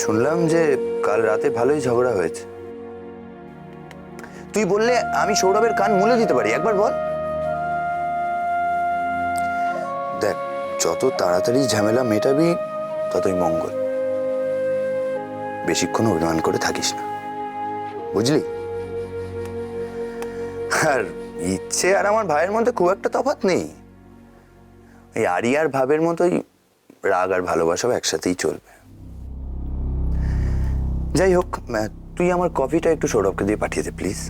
শুনলাম যে কাল রাতে ভালোই ঝগড়া হয়েছে। তুই বললে আমি সৌরভের কান মুলে দিতে পারি, একবার বল। দেখ, যত তাড়াতাড়ি ঝামেলা মেটাবি ততই মঙ্গল। বেশিক্ষণ অভিমান করে থাকিস না, বুঝলি? আর ইচ্ছে আর আমার ভাইয়ের মধ্যে খুব একটা তফাৎ নেই। এই আরিয়ার ভাবের মতোই রাগ আর ভালোবাসাও একসাথেই চলবে। যাই হোক, তুই আমার কফিটা একটু সৌরভকে দিয়ে পাঠিয়ে দে প্লিজ।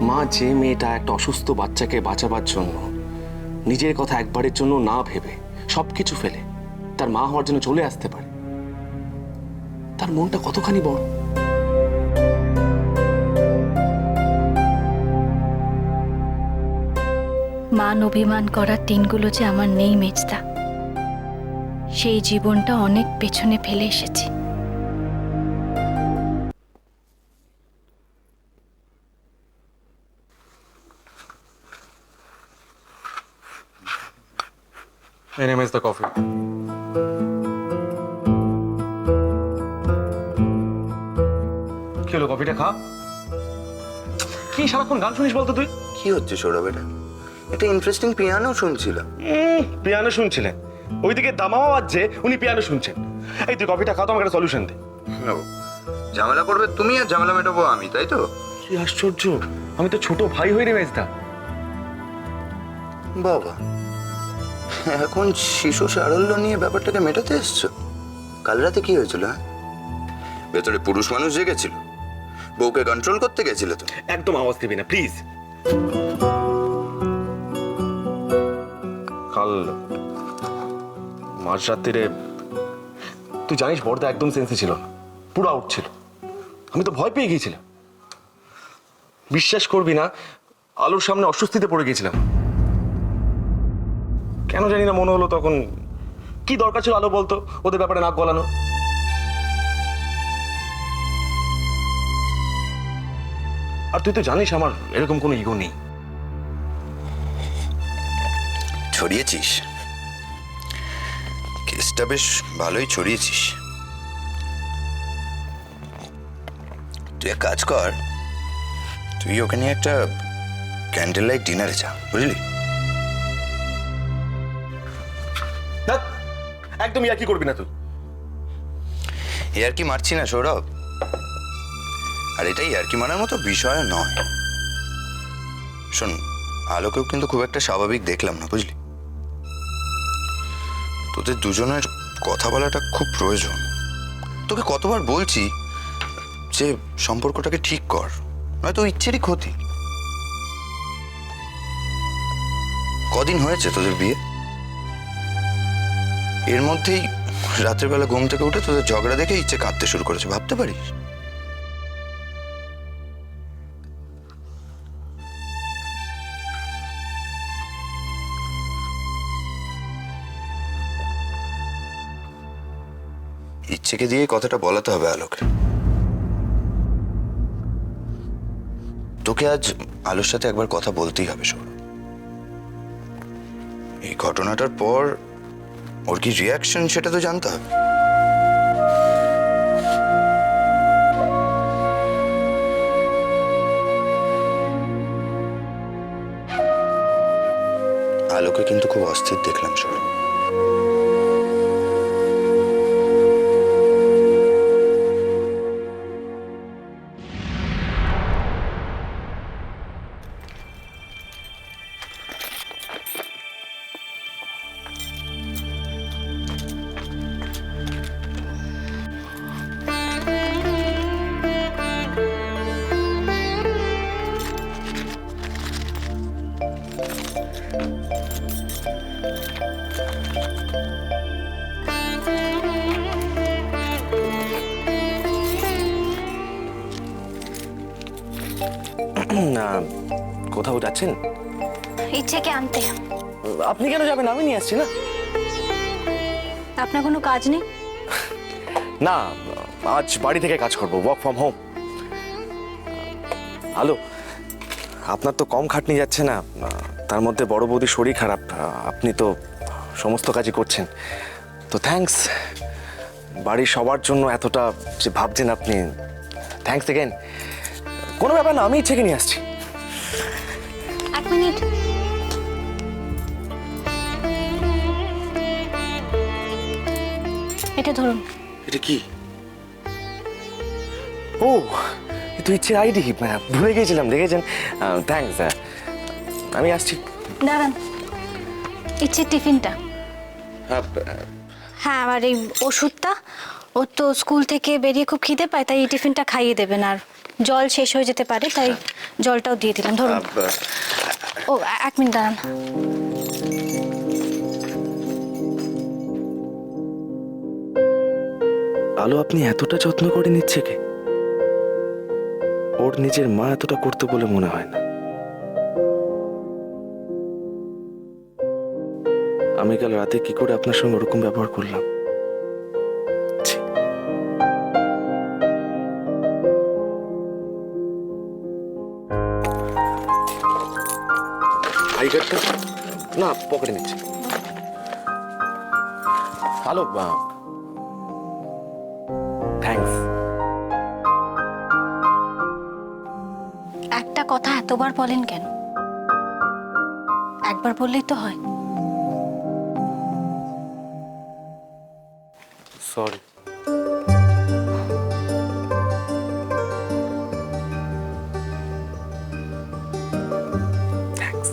মা, যে মেয়েটা একটা অসুস্থ বাচ্চাকে বাঁচাবার জন্য নিজের কথা একবারের জন্য না ভেবে সবকিছু ফেলে তার মা হওয়ার জন্য চলে আসতে পারে, তার মনটা কতখানি বড়। মান অভিমান করার দিনগুলো যে আমার নেই মেজদা, সেই জীবনটা অনেক পেছনে ফেলে এসেছি। My name is the coffee. কি হলো, কফিটা খা। কি সারাক্ষণ গান শুনিস বলতো তুই? কি হচ্ছে সৌরভ? এটা একটা ইন্টারেস্টিং পিয়ানো শুনছিলাম। পিয়ানো শুনছিলেন? ওইদিকে দামামা বাজছে, উনি পিয়ানো শুনছেন। এই তুই কফিটা খা তো, আমাকে একটা সলিউশন দে। ঝামেলা করবে তুমি আর ঝামেলা মেটাবো আমি, তাই তো? কি আশ্চর্য, আমি তো ছোট ভাই হই রে মেজদা। বাবা, এখন শিশু সারল্য নিয়ে ব্যাপারটাকে মেটাতে এসছো? কাল রাতে কি হয়েছিল? হ্যাঁ, ভেতরে পুরুষ মানুষ জেগেছিল, বউকে কন্ট্রোল করতে গেছিলে তো? একদম আওয়াজ দিবি না প্লিজ। কাল মাঝরাত্রিরে তুই জানিস বড়দা একদম সেন্সে ছিল না, পুরো আউট ছিল। আমি তো ভয় পেয়ে গিয়েছিলাম। বিশ্বাস করবি না, আলোর সামনে অস্বস্তিতে পড়ে গিয়েছিলাম। কেন জানি না মনে হলো তখন কি দরকার ছিল আলো বলতো ওদের ব্যাপারে নাক গলানো। আর তুই তো জানিস আমার এরকম কোনো ইগো নেই। ছড়িয়েছিস কেসটা, বেশ ভালোই ছড়িয়েছিস। তুই এক কাজ কর, তুই ওখানে একটা ক্যান্ডেল লাইট ডিনারে যা, বুঝলি? একদম ইয়ার্কি করবি না তুই। আর কি মারছি না সৌরভ, আর এটাই আর কি মারার মতো বিষয় নয়। শোন, আলোকেও কিন্তু খুব একটা স্বাভাবিক দেখলাম না, বুঝলি? তোদের দুজনের কথা বলাটা খুব প্রয়োজন। তোকে কতবার বলছি যে সম্পর্কটাকে ঠিক কর, নয়তো ইচ্ছেরই ক্ষতি। কদিন হয়েছে তোদের বিয়ে? এর মধ্যেই রাতের বেলা ঘুম থেকে উঠে তোদের ঝগড়া দেখে ইচ্ছে কাঁদতে শুরু করেছে, ভাবতে পারিস? ইচ্ছেকে দিয়ে কথাটা বলাতে হবে আলোকে। তোকে আজ আলোর সাথে একবার কথা বলতেই হবে সৌরভ। এই ঘটনাটার পর ওর কি রিয়াকশন সেটা তো জানতে হবে। আলোকে কিন্তু খুব অস্থির দেখলাম সৌরভ। না, কোথাও যাচ্ছেন? ইচ্ছেকে আনতে। আপনি কেন যাবেন? আমি নিয়ে আসছি না। আপনার কোনো কাজ নেই? না, আজ বাড়ি থেকে কাজ করবো, ওয়ার্ক ফ্রম হোম। আলো, আপনার তো কম খাটনি যাচ্ছে না, তার মধ্যে বড় বৌদির শরীর খারাপ, আপনি তো সমস্ত কাজই করছেন, তো থ্যাঙ্কস। বাড়ির সবার জন্য এতটা যে ভাবছেন আপনি, থ্যাঙ্কস এগেন। কোনো ব্যাপার না, আমি ইচ্ছেকে নিয়ে আসছি। 1 মিনিট। এটা ধরুন। এটা কি? ও, এ তো ইচ্ছে আইডি, ভুলে গিয়েছিলাম, দেখেছেন। থ্যাঙ্কস, আমি আসছি। দাঁড়ান, ইচ্ছের টিফিনটা। হ্যাঁ, আর এই ওষুধটা, ও তো স্কুল থেকে বেরিয়ে খুব খিদে পায়, তাই এই টিফিনটা খাইয়ে দেবেন। আর জল শেষ হয়ে যেতে পারে, তাই জলটাও দিয়ে দিলাম। ধরুন। ও 1 মিনিট দাঁড়ান। আলো, আপনি এতটা যত্ন করে নিচ্ছে কে? ওর নিজের মা এতটা করতে বলে মনে হয় না। আমি কাল রাতে কি করে আপনার সঙ্গে ওরকম ব্যবহার করলাম? ছি। আই কার্ডটা না, পকেটে নিচ্ছি। Hello, thanks. একটা কথা এতবার বলেন কেন? একবার বললেই তো হয়। সরি। থ্যাঙ্কস।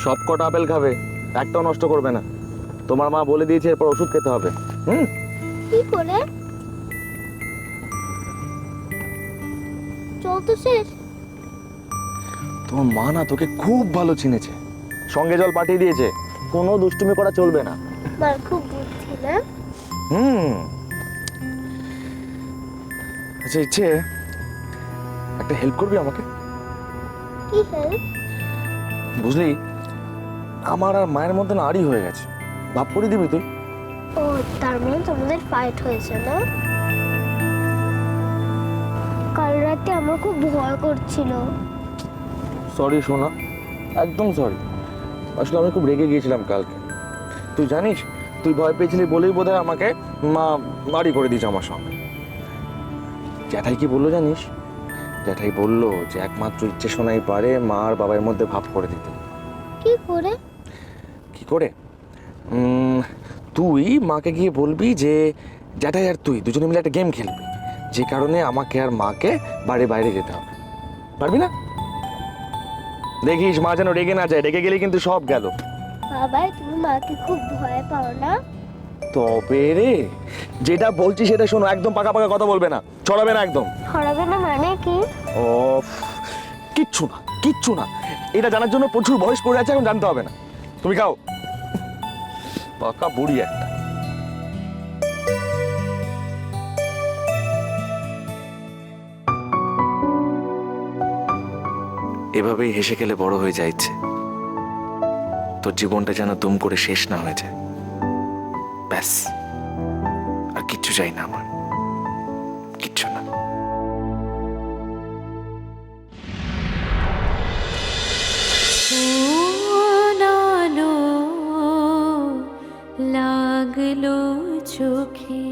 সব কটা আপেল খাবে, একটাও নষ্ট করবে না। তোমার মা বলে দিয়েছে এরপর ওষুধ খেতে হবে। কি করে? জল তো শেষ। তোমার মা না তোকে খুব ভালো চিনেছে, সঙ্গে জল পাঠিয়ে দিয়েছে, কোনো দুষ্টুমি করা চলবে না। মার খুব বুদ্ধি না? আচ্ছা, ইচ্ছে একটা হেল্প করবি আমাকে? কি হেল্প? বুঝলি, আমার আর মায়ের মধ্যে না আড়ি হয়ে গেছে, ভাব করে দিবি তুই? ও, তার মানে তোমাদের ফাইট হয়েছে না? কাল রাতে আমার খুব ভয় করছিল। সরি সোনা, একদম সরি। আসলে আমি খুব রেগে গিয়েছিলাম কালকে। তুই জানিস, তুই ভয় পেয়েছিলি বলেই বোধহয় আমাকে মা বাড়ি করে দিয়েছে আমার সঙ্গে। জ্যাঠাই কি বললো জানিস? জ্যাঠাই বললো যে একমাত্র ইচ্ছে শোনাই পারে মা আর বাবার মধ্যে ভাব করে দিতে। কি করে? কি করে? তুই মাকে গিয়ে বলবি যে জ্যাঠাই আর তুই দুজনে মিলে একটা গেম খেলবি, যে কারণে আমাকে আর মাকে বাড়ির বাইরে যেতে হবে। পারবি না? দেখিস মা যেন রেগে না যায়, রেগে গেলে কিন্তু সব গেল। বাবা, তুমি মাকে খুব ভয় পাও না? তবে রে, যেটা বলছি সেটা শোনো, একদম পাকা পাকা কথা বলবে না, ছড়াবে না একদম। ছড়াবে না মানে কি? ও, কিচ্ছু না, কিচ্ছু না। এটা জানার জন্য প্রচুর বয়স পড়ে আছে, এখন জানতে হবে না। তুমি খাও। পাকা বুড়ি একটা। এভাবেই হেসে খেলে বড় হয়ে যাচ্ছে। তোর জীবনটা যেন দুম করে শেষ না হয়ে যায়, ব্যাস। আর কিচ্ছু চাই না আমার, কিচ্ছু না। লাগলো চোখে